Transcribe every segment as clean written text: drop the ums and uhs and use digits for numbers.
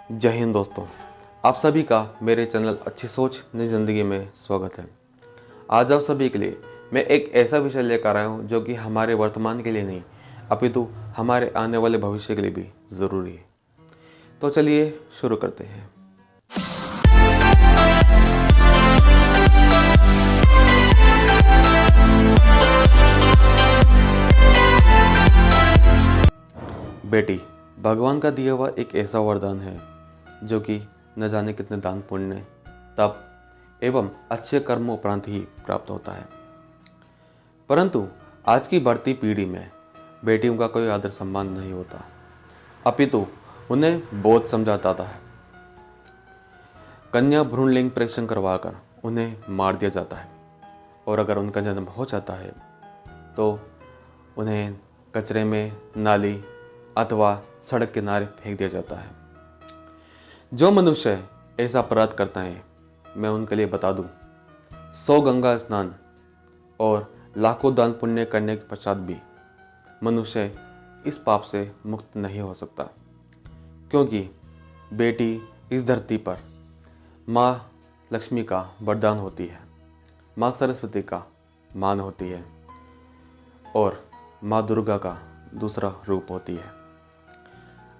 जय हिंद दोस्तों, आप सभी का मेरे चैनल अच्छी सोच नई ज़िंदगी में स्वागत है। आज आप सभी के लिए मैं एक ऐसा विषय लेकर आया हूँ जो कि हमारे वर्तमान के लिए नहीं अपितु हमारे आने वाले भविष्य के लिए भी ज़रूरी है। तो चलिए शुरू करते हैं। बेटी भगवान का दिया हुआ एक ऐसा वरदान है जो कि न जाने कितने दान पुण्य तप एवं अच्छे कर्मों उपरांत ही प्राप्त होता है। परंतु आज की बढ़ती पीढ़ी में बेटियों का कोई आदर सम्मान नहीं होता, अपितु उन्हें बोझ समझा जाता है। कन्या भ्रूण लिंग परीक्षण करवाकर उन्हें मार दिया जाता है और अगर उनका जन्म हो जाता है तो उन्हें कचरे में, नाली अथवा सड़क किनारे फेंक दिया जाता है। जो मनुष्य ऐसा अपराध करता है, मैं उनके लिए बता दूं, 100 गंगा स्नान और लाखों दान पुण्य करने के पश्चात भी मनुष्य इस पाप से मुक्त नहीं हो सकता, क्योंकि बेटी इस धरती पर माँ लक्ष्मी का वरदान होती है, माँ सरस्वती का मान होती है और माँ दुर्गा का दूसरा रूप होती है।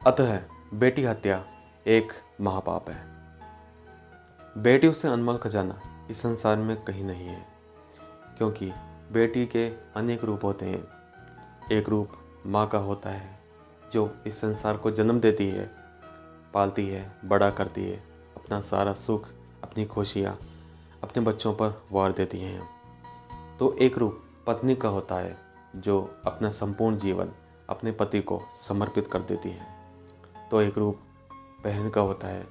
अतः बेटी हत्या एक महापाप है। बेटियों से अनमोल खजाना इस संसार में कहीं नहीं है, क्योंकि बेटी के अनेक रूप होते हैं। एक रूप माँ का होता है जो इस संसार को जन्म देती है, पालती है, बड़ा करती है, अपना सारा सुख, अपनी खुशियाँ अपने बच्चों पर वार देती हैं। तो एक रूप पत्नी का होता है जो अपना संपूर्ण जीवन अपने पति को समर्पित कर देती है। तो एक रूप बहन का होता है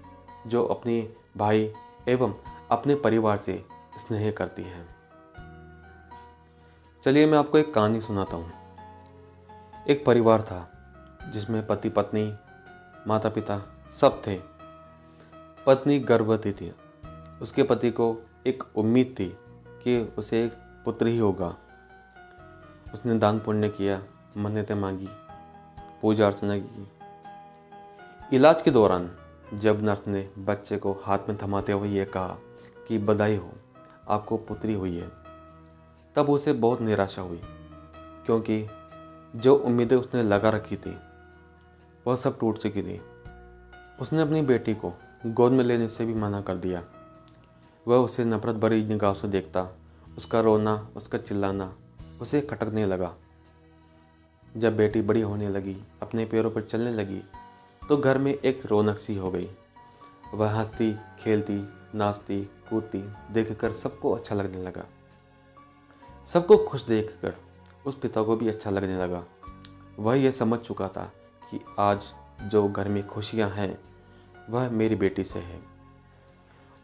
जो अपनी भाई एवं अपने परिवार से स्नेह करती है। चलिए मैं आपको एक कहानी सुनाता हूँ। एक परिवार था जिसमें पति पत्नी माता पिता सब थे। पत्नी गर्भवती थी। उसके पति को एक उम्मीद थी कि उसे एक पुत्र ही होगा। उसने दान पुण्य किया, मन्नतें मांगी, पूजा अर्चना की। इलाज के दौरान जब नर्स ने बच्चे को हाथ में थमाते हुए ये कहा कि बधाई हो, आपको पुत्री हुई है, तब उसे बहुत निराशा हुई, क्योंकि जो उम्मीदें उसने लगा रखी थी वह सब टूट चुकी थी। उसने अपनी बेटी को गोद में लेने से भी मना कर दिया। वह उसे नफरत भरी निगाह से देखता, उसका रोना, उसका चिल्लाना उसे खटकने लगा। जब बेटी बड़ी होने लगी, अपने पैरों पर चलने लगी, तो घर में एक रौनक सी हो गई। वह हंसती, खेलती, नाचती, कूदती देखकर सबको अच्छा लगने लगा। सबको खुश देखकर उस पिता को भी अच्छा लगने लगा। वह यह समझ चुका था कि आज जो घर में खुशियां हैं वह मेरी बेटी से है।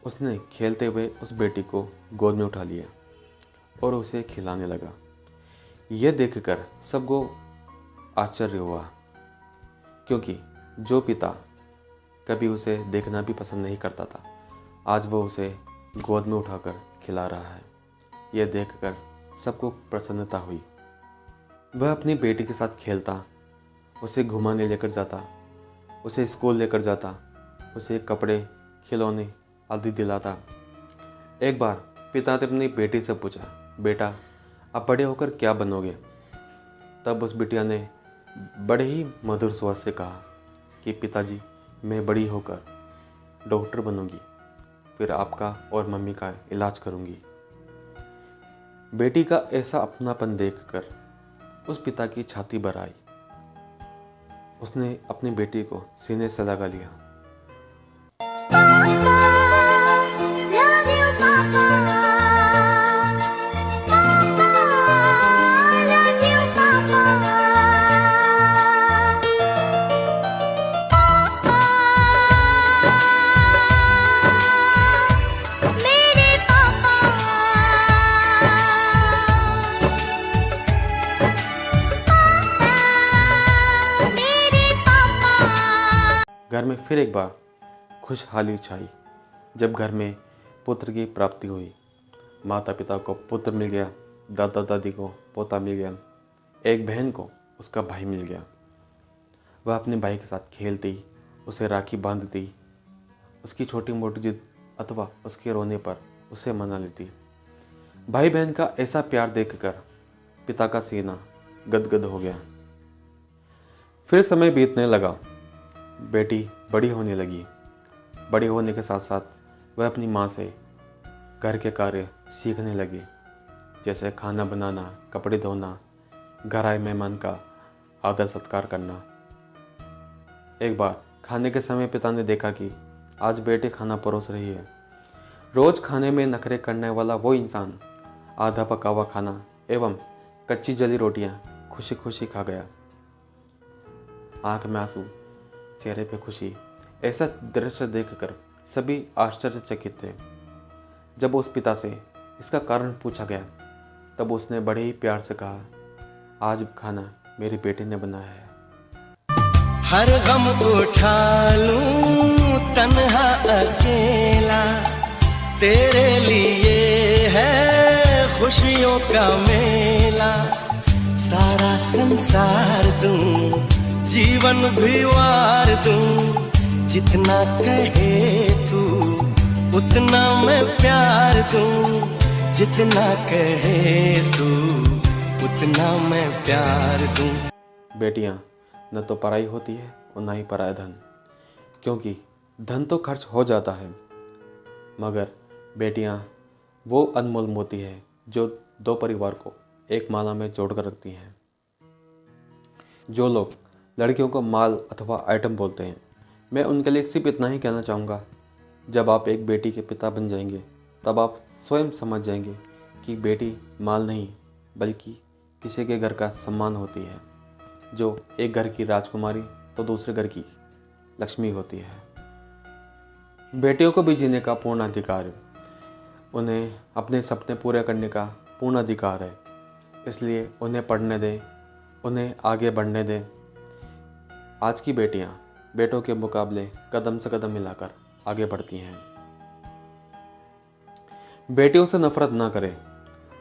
उसने खेलते हुए उस बेटी को गोद में उठा लिया और उसे खिलाने लगा। यह देखकर सबको आश्चर्य हुआ, क्योंकि जो पिता कभी उसे देखना भी पसंद नहीं करता था, आज वो उसे गोद में उठाकर खिला रहा है। यह देखकर सबको प्रसन्नता हुई। वह अपनी बेटी के साथ खेलता, उसे घुमाने लेकर जाता, उसे स्कूल लेकर जाता, उसे कपड़े, खिलौने आदि दिलाता। एक बार पिता ने अपनी बेटी से पूछा, बेटा अब बड़े होकर क्या बनोगे? तब उस बिटिया ने बड़े ही मधुर स्वर से कहा कि पिताजी, मैं बड़ी होकर डॉक्टर बनूंगी, फिर आपका और मम्मी का इलाज करूंगी। बेटी का ऐसा अपनापन देखकर उस पिता की छाती भर आई। उसने अपनी बेटी को सीने से लगा लिया। घर में फिर एक बार खुशहाली छाई जब घर में पुत्र की प्राप्ति हुई। माता पिता को पुत्र मिल गया, दादा दादी को पोता मिल गया, एक बहन को उसका भाई मिल गया। वह अपने भाई के साथ खेलती, उसे राखी बांधती, उसकी छोटी मोटी जिद अथवा उसके रोने पर उसे मना लेती। भाई बहन का ऐसा प्यार देखकर पिता का सीना गदगद हो गया। फिर समय बीतने लगा। बेटी बड़ी होने लगी। बड़ी होने के साथ साथ वह अपनी माँ से घर के कार्य सीखने लगी, जैसे खाना बनाना, कपड़े धोना, घर आए मेहमान का आदर सत्कार करना। एक बार खाने के समय पिता ने देखा कि आज बेटी खाना परोस रही है। रोज खाने में नखरे करने वाला वो इंसान आधा पका हुआ खाना एवं कच्ची जली रोटियां खुशी खुशी खा गया। आंख में आंसू, चेहरे पे खुशी। ऐसा दृश्य देखकर सभी आश्चर्यचकित थे। जब उस पिता से इसका कारण पूछा गया तब उसने बड़े ही प्यार से कहा, आज खाना मेरी बेटी ने बनाया है। हर गम उठा लूं तन्हा अकेला, तेरे लिए है खुशियों का मेला। सारा संसार दूं, जीवन भी वार दूं, जितना कहे तू उतना मैं प्यार दूं, जितना कहे तू उतना मैं प्यार दूं। बेटियां न तो पराई होती है और न ही पराया धन, क्योंकि धन तो खर्च हो जाता है, मगर बेटियां वो अनमोल मोती है जो दो परिवार को एक माला में जोड़कर रखती हैं। जो लोग लड़कियों को माल अथवा आइटम बोलते हैं, मैं उनके लिए सिर्फ इतना ही कहना चाहूँगा, जब आप एक बेटी के पिता बन जाएंगे तब आप स्वयं समझ जाएंगे कि बेटी माल नहीं बल्कि किसी के घर का सम्मान होती है। जो एक घर की राजकुमारी तो दूसरे घर की लक्ष्मी होती है। बेटियों को भी जीने का पूर्ण अधिकार है। उन्हें अपने सपने पूरे करने का पूर्ण अधिकार है। इसलिए उन्हें पढ़ने दें, उन्हें आगे बढ़ने दें। आज की बेटियां बेटों के मुकाबले कदम से कदम मिलाकर आगे बढ़ती हैं। बेटियों से नफरत ना करें।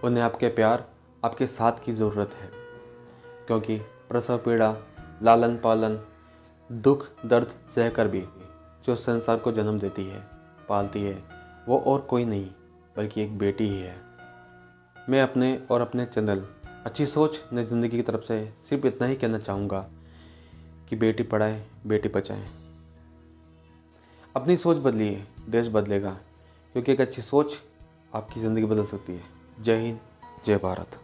उन्हें आपके प्यार, आपके साथ की ज़रूरत है, क्योंकि प्रसव पीड़ा, लालन पालन, दुख दर्द सहकर भी जो संसार को जन्म देती है, पालती है, वो और कोई नहीं बल्कि एक बेटी ही है। मैं अपने और अपने चैनल अच्छी सोच नई ज़िंदगी की तरफ से सिर्फ इतना ही कहना चाहूँगा कि बेटी पढ़ाए, बेटी बचाए। अपनी सोच बदलिए, देश बदलेगा, क्योंकि एक अच्छी सोच आपकी ज़िंदगी बदल सकती है। जय हिंद, जय भारत।